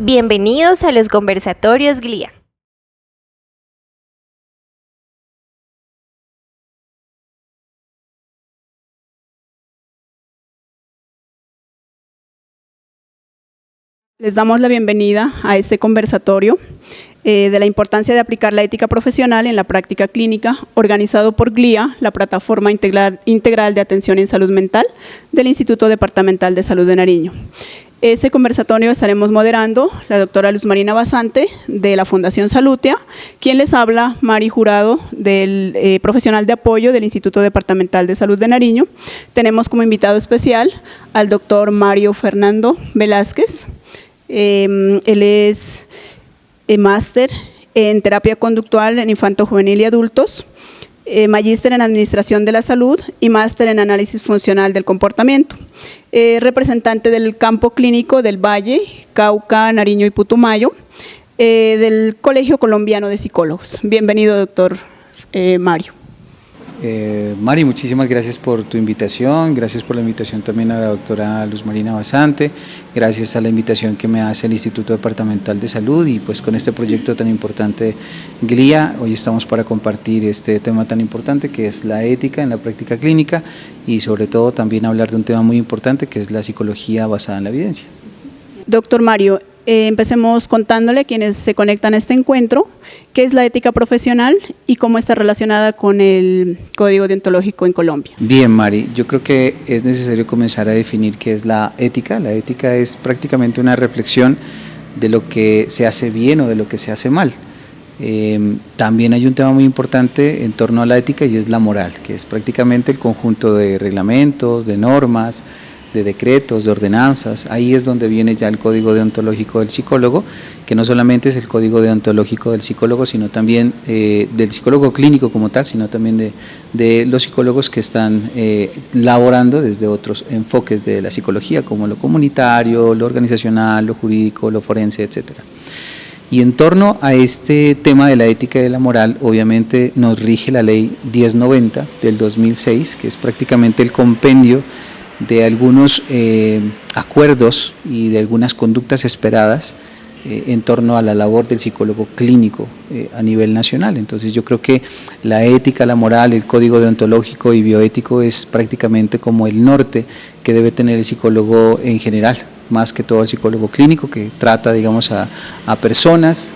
Bienvenidos a los conversatorios GLIA. Les damos la bienvenida a este conversatorio de la importancia de aplicar la ética profesional en la práctica clínica, organizado por GLIA, la Plataforma Integral de Atención en Salud Mental del Instituto Departamental de Salud de Nariño. Este conversatorio estaremos moderando la doctora Luz Marina Basante de la Fundación Salutia, quien les habla, Mari Jurado, del profesional de apoyo del Instituto Departamental de Salud de Nariño. Tenemos como invitado especial al doctor Mario Fernando Velázquez. Él es máster en terapia conductual en infanto juvenil y adultos, magíster en administración de la salud y máster en análisis funcional del comportamiento. Representante del campo clínico del Valle, Cauca, Nariño y Putumayo, del Colegio Colombiano de Psicólogos. Bienvenido, doctor Mario. Mari, muchísimas gracias por tu invitación, gracias por la invitación también a la doctora Luz Marina Basante, gracias a la invitación que me hace el Instituto Departamental de Salud y pues con este proyecto tan importante GLIA, hoy estamos para compartir este tema tan importante que es la ética en la práctica clínica y sobre todo también hablar de un tema muy importante que es la psicología basada en la evidencia. Doctor Mario, empecemos contándole a quienes se conectan a este encuentro qué es la ética profesional y cómo está relacionada con el Código Deontológico en Colombia. Bien, Mari, yo creo que es necesario comenzar a definir qué es la ética. La ética es prácticamente una reflexión de lo que se hace bien o de lo que se hace mal. También hay un tema muy importante en torno a la ética y es la moral, que es prácticamente el conjunto de reglamentos, de normas, de decretos, de ordenanzas. Ahí es donde viene ya el código deontológico del psicólogo, que no solamente es el código deontológico del psicólogo, sino también del psicólogo clínico como tal, sino también de los psicólogos que están laborando desde otros enfoques de la psicología, como lo comunitario, lo organizacional, lo jurídico, lo forense, etcétera. Y en torno a este tema de la ética y de la moral, obviamente nos rige la ley 1090 del 2006, que es prácticamente el compendio de algunos acuerdos y de algunas conductas esperadas en torno a la labor del psicólogo clínico a nivel nacional. Entonces yo creo que la ética, la moral, el código deontológico y bioético es prácticamente como el norte que debe tener el psicólogo en general, más que todo el psicólogo clínico que trata, digamos, a personas,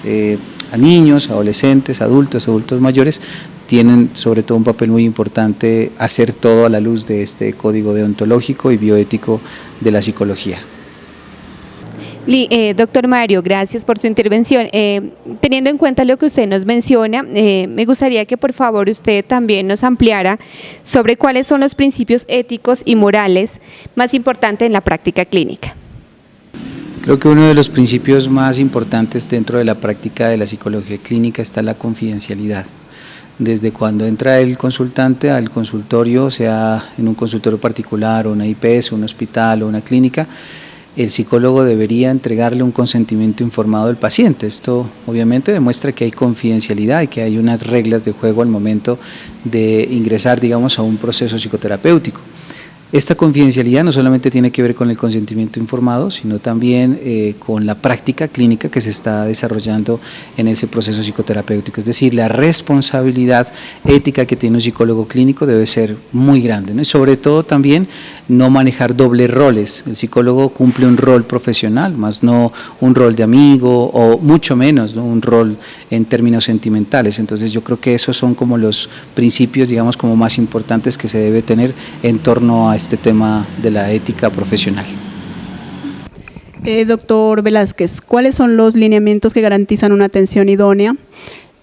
a niños, adolescentes, adultos mayores, tienen sobre todo un papel muy importante hacer todo a la luz de este código deontológico y bioético de la psicología. Doctor Mario, gracias por su intervención. Teniendo en cuenta lo que usted nos menciona, me gustaría que por favor usted también nos ampliara sobre cuáles son los principios éticos y morales más importantes en la práctica clínica. Creo que uno de los principios más importantes dentro de la práctica de la psicología clínica está la confidencialidad. Desde cuando entra el consultante al consultorio, sea en un consultorio particular o una IPS, un hospital o una clínica, el psicólogo debería entregarle un consentimiento informado al paciente. Esto obviamente demuestra que hay confidencialidad y que hay unas reglas de juego al momento de ingresar, digamos, a un proceso psicoterapéutico. Esta confidencialidad no solamente tiene que ver con el consentimiento informado, sino también con la práctica clínica que se está desarrollando en ese proceso psicoterapéutico. Es decir, la responsabilidad ética que tiene un psicólogo clínico debe ser muy grande, ¿no? Y sobre todo también no manejar dobles roles. El psicólogo cumple un rol profesional, más no un rol de amigo o mucho menos, ¿no? Un rol en términos sentimentales. Entonces yo creo que esos son como los principios, digamos, como más importantes que se debe tener en torno a este tema de la ética profesional. Doctor Velázquez, ¿cuáles son los lineamientos que garantizan una atención idónea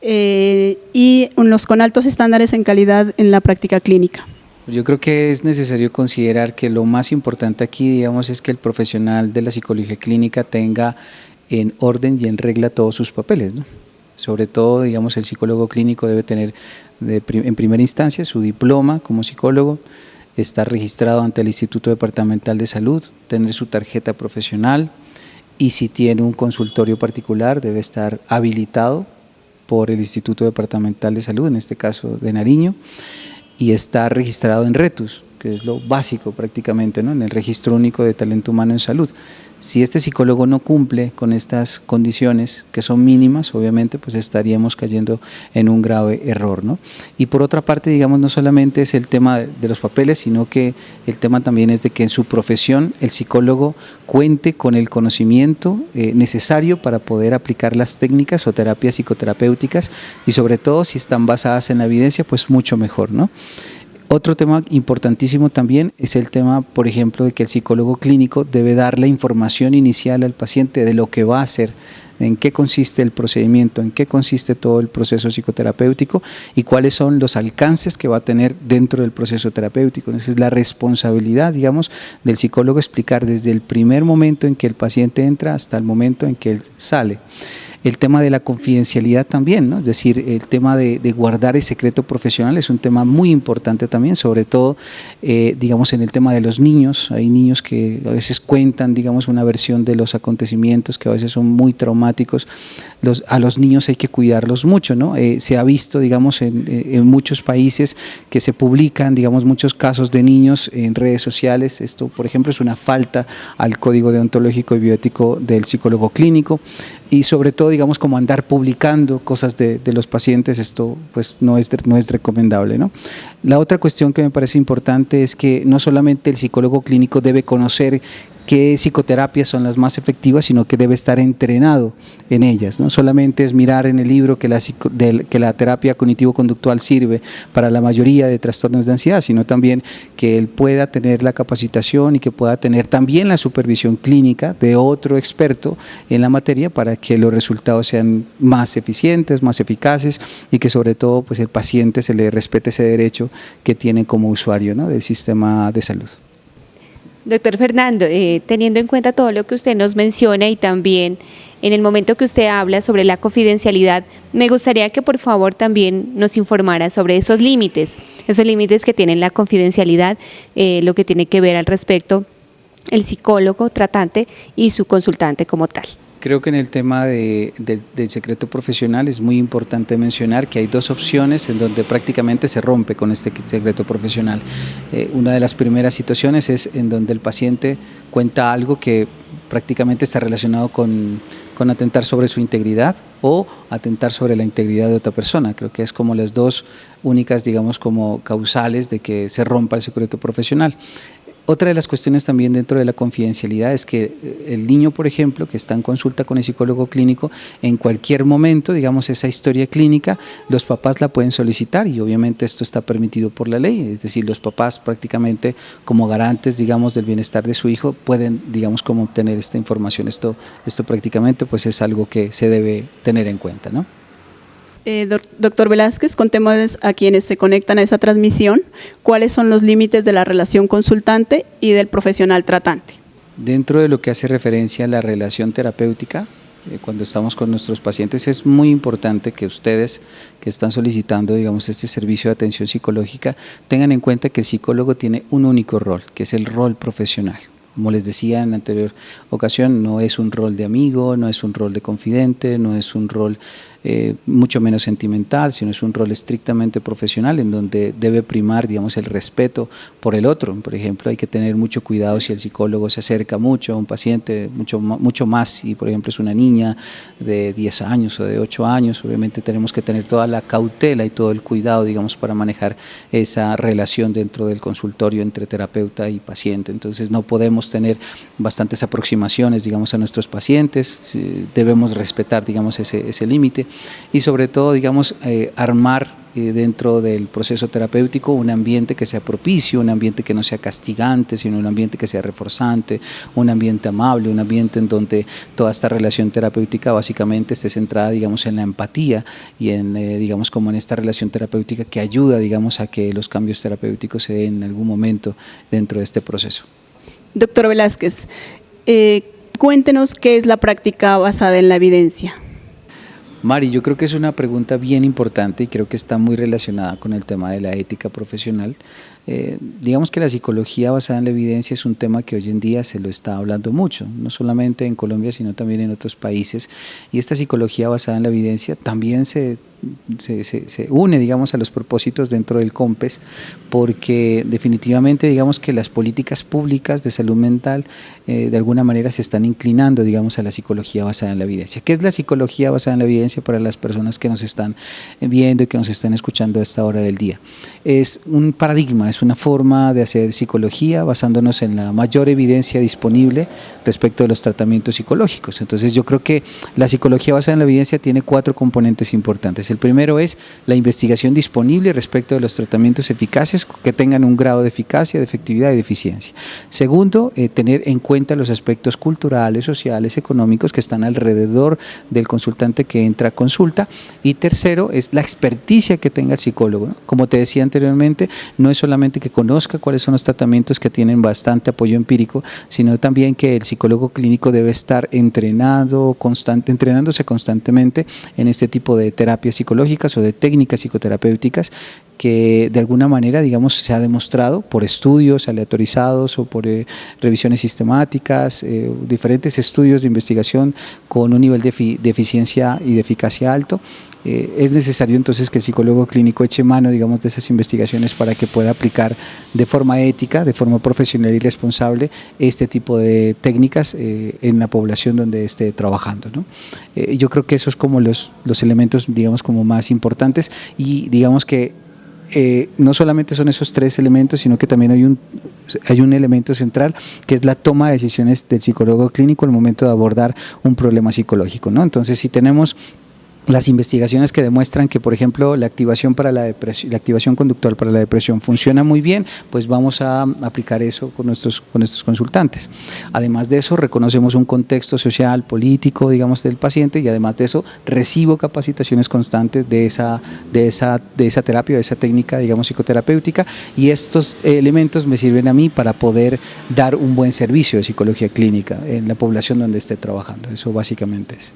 y unos con altos estándares en calidad en la práctica clínica? Yo creo que es necesario considerar que lo más importante aquí, digamos, es que el profesional de la psicología clínica tenga en orden y en regla todos sus papeles, ¿no? Sobre todo, digamos, el psicólogo clínico debe tener en primera instancia su diploma como psicólogo, estar registrado ante el Instituto Departamental de Salud, tener su tarjeta profesional y si tiene un consultorio particular debe estar habilitado por el Instituto Departamental de Salud, en este caso de Nariño, y estar registrado en RETUS. que es lo básico prácticamente, ¿no?, en el Registro Único de Talento Humano en Salud. Si este psicólogo no cumple con estas condiciones, que son mínimas, obviamente, pues estaríamos cayendo en un grave error, ¿no? Y por otra parte, digamos, no solamente es el tema de los papeles, sino que el tema también es de que en su profesión el psicólogo cuente con el conocimiento necesario para poder aplicar las técnicas o terapias psicoterapéuticas y sobre todo si están basadas en la evidencia, pues mucho mejor, ¿no? Otro tema importantísimo también es el tema, por ejemplo, de que el psicólogo clínico debe dar la información inicial al paciente de lo que va a hacer, en qué consiste el procedimiento, en qué consiste todo el proceso psicoterapéutico y cuáles son los alcances que va a tener dentro del proceso terapéutico. Entonces es la responsabilidad, digamos, del psicólogo explicar desde el primer momento en que el paciente entra hasta el momento en que él sale. El tema de la confidencialidad también, ¿no? Es decir, el tema de guardar el secreto profesional es un tema muy importante también, sobre todo, digamos, en el tema de los niños. Hay niños que a veces cuentan, digamos, una versión de los acontecimientos que a veces son muy traumáticos. A los niños hay que cuidarlos mucho, ¿no? Se ha visto, digamos, en muchos países que se publican, digamos, muchos casos de niños en redes sociales. Esto, por ejemplo, es una falta al código deontológico y bioético del psicólogo clínico. Y sobre todo, digamos, como andar publicando cosas de los pacientes, esto pues no es recomendable, ¿no? La otra cuestión que me parece importante es que no solamente el psicólogo clínico debe conocer qué psicoterapias son las más efectivas, sino que debe estar entrenado en ellas. No solamente es mirar en el libro que la terapia cognitivo-conductual sirve para la mayoría de trastornos de ansiedad, sino también que él pueda tener la capacitación y que pueda tener también la supervisión clínica de otro experto en la materia para que los resultados sean más eficientes, más eficaces y que sobre todo pues el paciente se le respete ese derecho que tiene como usuario, ¿no?, del sistema de salud. Doctor Fernando, teniendo en cuenta todo lo que usted nos menciona y también en el momento que usted habla sobre la confidencialidad, me gustaría que por favor también nos informara sobre esos límites que tiene la confidencialidad, lo que tiene que ver al respecto el psicólogo tratante y su consultante como tal. Creo que en el tema del secreto profesional es muy importante mencionar que hay dos opciones en donde prácticamente se rompe con este secreto profesional. Una de las primeras situaciones es en donde el paciente cuenta algo que prácticamente está relacionado con atentar sobre su integridad o atentar sobre la integridad de otra persona. Creo que es como las dos únicas, digamos, como causales de que se rompa el secreto profesional. Otra de las cuestiones también dentro de la confidencialidad es que el niño, por ejemplo, que está en consulta con el psicólogo clínico, en cualquier momento, digamos, esa historia clínica, los papás la pueden solicitar y obviamente esto está permitido por la ley, es decir, los papás prácticamente como garantes, digamos, del bienestar de su hijo pueden, digamos, como obtener esta información. Esto prácticamente pues es algo que se debe tener en cuenta, ¿no? Doctor Velázquez, contemos a quienes se conectan a esa transmisión cuáles son los límites de la relación consultante y del profesional tratante. Dentro de lo que hace referencia a la relación terapéutica, cuando estamos con nuestros pacientes, es muy importante que ustedes que están solicitando, digamos, este servicio de atención psicológica, tengan en cuenta que el psicólogo tiene un único rol, que es el rol profesional. Como les decía en la anterior ocasión, no es un rol de amigo, no es un rol de confidente, no es un rol mucho menos sentimental, sino es un rol estrictamente profesional en donde debe primar, digamos, el respeto por el otro. Por ejemplo, hay que tener mucho cuidado si el psicólogo se acerca mucho a un paciente, mucho más si, por ejemplo, es una niña de 10 años o de 8 años. Obviamente tenemos que tener toda la cautela y todo el cuidado, digamos, para manejar esa relación dentro del consultorio entre terapeuta y paciente. Entonces no podemos tener bastantes aproximaciones, digamos, a nuestros pacientes, debemos respetar, digamos, ese límite. Y sobre todo, digamos, armar dentro del proceso terapéutico un ambiente que sea propicio, un ambiente que no sea castigante, sino un ambiente que sea reforzante, un ambiente amable, un ambiente en donde toda esta relación terapéutica básicamente esté centrada, digamos, en la empatía y en, digamos, como en esta relación terapéutica que ayuda, digamos, a que los cambios terapéuticos se den en algún momento dentro de este proceso. Doctor Velázquez, cuéntenos qué es la práctica basada en la evidencia. Mari, yo creo que es una pregunta bien importante y creo que está muy relacionada con el tema de la ética profesional. Digamos que la psicología basada en la evidencia es un tema que hoy en día se lo está hablando mucho, no solamente en Colombia, sino también en otros países. Y esta psicología basada en la evidencia también se se une, digamos, a los propósitos dentro del COMPES, porque definitivamente, digamos, que las políticas públicas de salud mental de alguna manera se están inclinando, digamos, a la psicología basada en la evidencia. ¿Qué es la psicología basada en la evidencia para las personas que nos están viendo y que nos están escuchando a esta hora del día? Es un paradigma, es una forma de hacer psicología basándonos en la mayor evidencia disponible respecto de los tratamientos psicológicos. Entonces yo creo que la psicología basada en la evidencia tiene 4 componentes importantes. El primero es la investigación disponible respecto de los tratamientos eficaces que tengan un grado de eficacia, de efectividad y de eficiencia. Segundo, tener en cuenta los aspectos culturales, sociales, económicos que están alrededor del consultante que entra a consulta. Y tercero, es la experticia que tenga el psicólogo, ¿no? Como te decía anteriormente, no es solamente que conozca cuáles son los tratamientos que tienen bastante apoyo empírico, sino también que el psicólogo clínico debe estar entrenándose constantemente en este tipo de terapias psicológicas o de técnicas psicoterapéuticas que de alguna manera, digamos, se ha demostrado por estudios aleatorizados o por revisiones sistemáticas, diferentes estudios de investigación con un nivel de eficiencia y de eficacia alto. Es necesario entonces que el psicólogo clínico eche mano, digamos, de esas investigaciones para que pueda aplicar de forma ética, de forma profesional y responsable este tipo de técnicas en la población donde esté trabajando, ¿no? Yo creo que esos como los elementos, digamos, como más importantes, y digamos que no solamente son esos 3 elementos, sino que también hay un elemento central que es la toma de decisiones del psicólogo clínico al momento de abordar un problema psicológico, ¿no? Entonces, si tenemos las investigaciones que demuestran que, por ejemplo, la activación conductual para la depresión funciona muy bien, pues vamos a aplicar eso con nuestros consultantes. Además de eso, reconocemos un contexto social, político, digamos, del paciente, y además de eso, recibo capacitaciones constantes de esa terapia, de esa técnica, digamos, psicoterapéutica, y estos elementos me sirven a mí para poder dar un buen servicio de psicología clínica en la población donde esté trabajando. Eso básicamente es.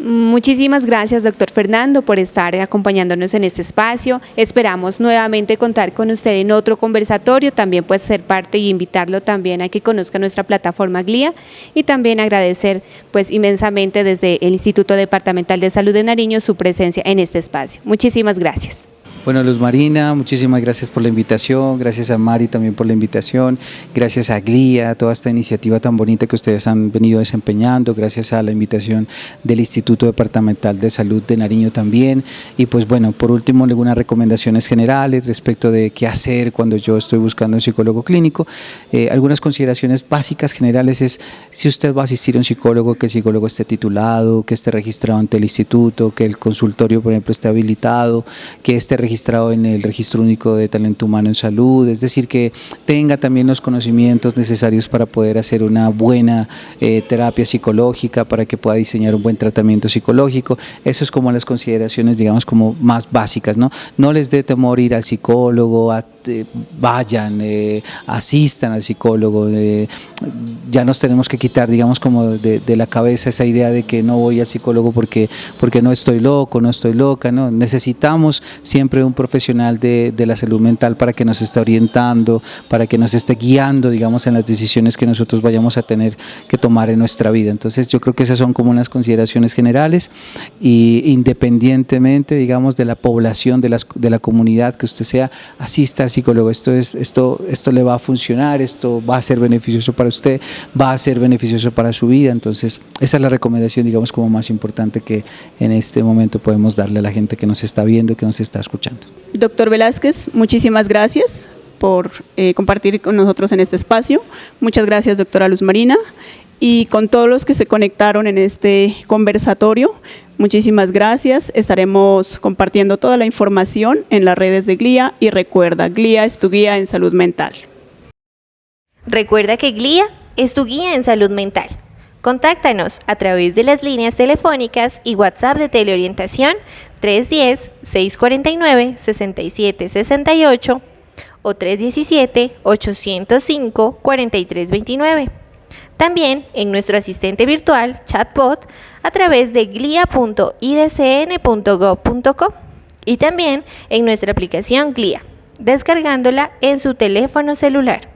Muchísimas gracias, doctor Fernando, por estar acompañándonos en este espacio. Esperamos nuevamente contar con usted en otro conversatorio, también pues ser parte y invitarlo también a que conozca nuestra plataforma GLIA, y también agradecer pues inmensamente desde el Instituto Departamental de Salud de Nariño su presencia en este espacio. Muchísimas gracias. Bueno, Luz Marina, muchísimas gracias por la invitación, gracias a Mari también por la invitación, gracias a GLIA, toda esta iniciativa tan bonita que ustedes han venido desempeñando, gracias a la invitación del Instituto Departamental de Salud de Nariño también. Y pues bueno, por último, algunas recomendaciones generales respecto de qué hacer cuando yo estoy buscando un psicólogo clínico. Algunas consideraciones básicas generales es: si usted va a asistir a un psicólogo, que el psicólogo esté titulado, que esté registrado ante el instituto, que el consultorio, por ejemplo, esté habilitado, que esté registrado en el Registro Único de Talento Humano en Salud, es decir, que tenga también los conocimientos necesarios para poder hacer una buena terapia psicológica, para que pueda diseñar un buen tratamiento psicológico. Eso es como las consideraciones, digamos, como más básicas, ¿no? No les dé temor ir al psicólogo, vayan, asistan al psicólogo. Ya nos tenemos que quitar, digamos, como de la cabeza esa idea de que no voy al psicólogo porque no estoy loco, no estoy loca, ¿no? Necesitamos siempre un profesional de la salud mental para que nos esté orientando, para que nos esté guiando, digamos, en las decisiones que nosotros vayamos a tener que tomar en nuestra vida. Entonces yo creo que esas son como unas consideraciones generales, y independientemente, digamos, de la población, de la comunidad que usted sea, asista al psicólogo. Esto le va a funcionar, esto va a ser beneficioso para usted, va a ser beneficioso para su vida. Entonces esa es la recomendación, digamos, como más importante que en este momento podemos darle a la gente que nos está viendo, que nos está escuchando. Doctor Velázquez, muchísimas gracias por compartir con nosotros en este espacio. Muchas gracias, doctora Luz Marina, y con todos los que se conectaron en este conversatorio, muchísimas gracias. Estaremos compartiendo toda la información en las redes de GLIA, y recuerda, GLIA es tu guía en salud mental. Recuerda que GLIA es tu guía en salud mental. Contáctanos a través de las líneas telefónicas y WhatsApp de teleorientación 310-649-6768 o 317-805-4329. También en nuestro asistente virtual chatbot a través de glia.idcn.gov.co, y también en nuestra aplicación GLIA, descargándola en su teléfono celular.